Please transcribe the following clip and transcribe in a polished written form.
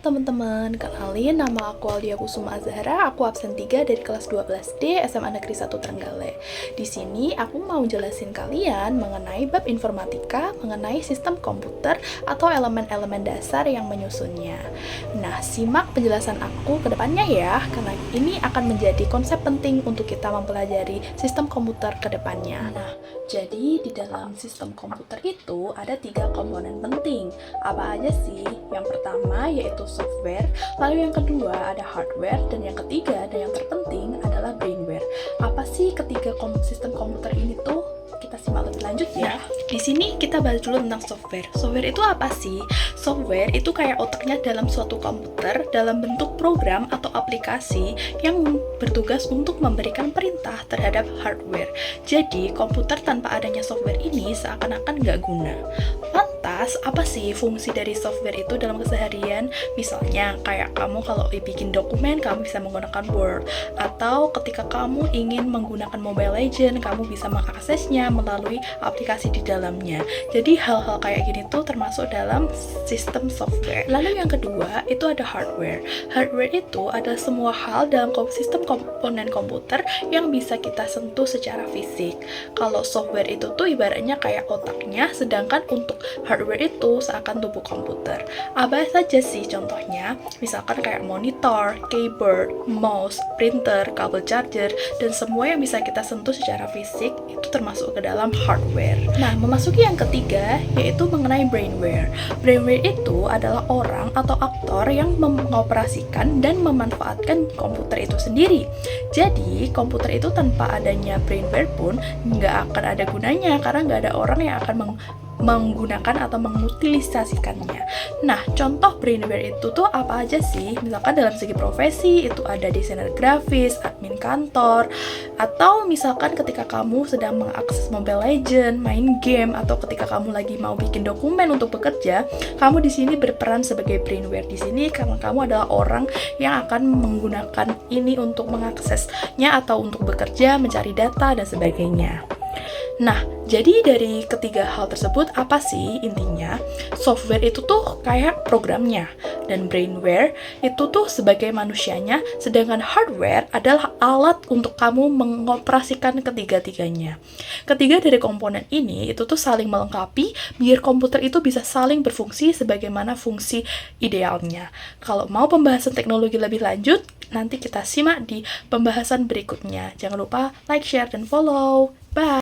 teman-teman, kenalin nama aku Aldia Kusuma Azhara, aku absen 3 dari kelas 12D SMA Negeri 1 Trenggalek. Di sini aku mau jelasin kalian mengenai bab informatika, mengenai sistem komputer atau elemen-elemen dasar yang menyusunnya. Nah, simak penjelasan aku ke depannya ya, karena ini akan menjadi konsep penting untuk kita mempelajari sistem komputer ke depannya. Nah, jadi di dalam sistem komputer itu ada 3 komponen penting. Apa aja sih? Yang pertama yaitu software, lalu yang kedua ada hardware, dan yang ketiga dan yang terpenting adalah brainware. Apa sih ketiga sistem komputer ini tuh? Kita simak lebih lanjut ya. Di sini kita bahas dulu tentang software. Software itu apa sih? Software itu kayak otaknya dalam suatu komputer dalam bentuk program atau aplikasi yang bertugas untuk memberikan perintah terhadap hardware. Jadi komputer tanpa adanya software ini seakan-akan nggak guna. Lantas, apa sih fungsi dari software itu dalam keseharian? Misalnya, kayak kamu kalau bikin dokumen, kamu bisa menggunakan Word. Atau ketika kamu ingin menggunakan Mobile Legends, kamu bisa mengaksesnya melalui aplikasi di dalamnya. Jadi, hal-hal kayak gini tuh termasuk dalam sistem software. Lalu yang kedua, itu ada hardware. Hardware itu adalah semua hal dalam sistem komponen komputer yang bisa kita sentuh secara fisik. Kalau software itu tuh ibaratnya kayak otaknya, sedangkan untuk hardware itu seakan tubuh komputer. Apa saja sih contohnya? Misalkan kayak monitor, keyboard, mouse, printer, kabel charger, dan semua yang bisa kita sentuh secara fisik itu termasuk ke dalam hardware. Nah, memasuki yang ketiga yaitu mengenai brainware. Brainware itu adalah orang atau aktor yang mengoperasikan dan memanfaatkan komputer itu sendiri. Jadi, komputer itu tanpa adanya brainware pun nggak akan ada gunanya karena nggak ada orang yang akan menggunakan atau mengutilisasikannya. Nah, contoh brainware itu tuh apa aja sih? Misalkan dalam segi profesi itu ada desainer grafis, admin kantor, atau misalkan ketika kamu sedang mengakses Mobile Legends, main game, atau ketika kamu lagi mau bikin dokumen untuk bekerja, kamu di sini berperan sebagai brainware di sini karena kamu adalah orang yang akan menggunakan ini untuk mengaksesnya atau untuk bekerja, mencari data dan sebagainya. Nah, jadi dari ketiga hal tersebut apa sih intinya? Software itu tuh kayak programnya, dan brainware itu tuh sebagai manusianya, sedangkan hardware adalah alat untuk kamu mengoperasikan ketiga-tiganya. Ketiga dari komponen ini itu tuh saling melengkapi biar komputer itu bisa saling berfungsi sebagaimana fungsi idealnya. Kalau mau pembahasan teknologi lebih lanjut, nanti kita simak di pembahasan berikutnya. Jangan lupa like, share, dan follow. Bye!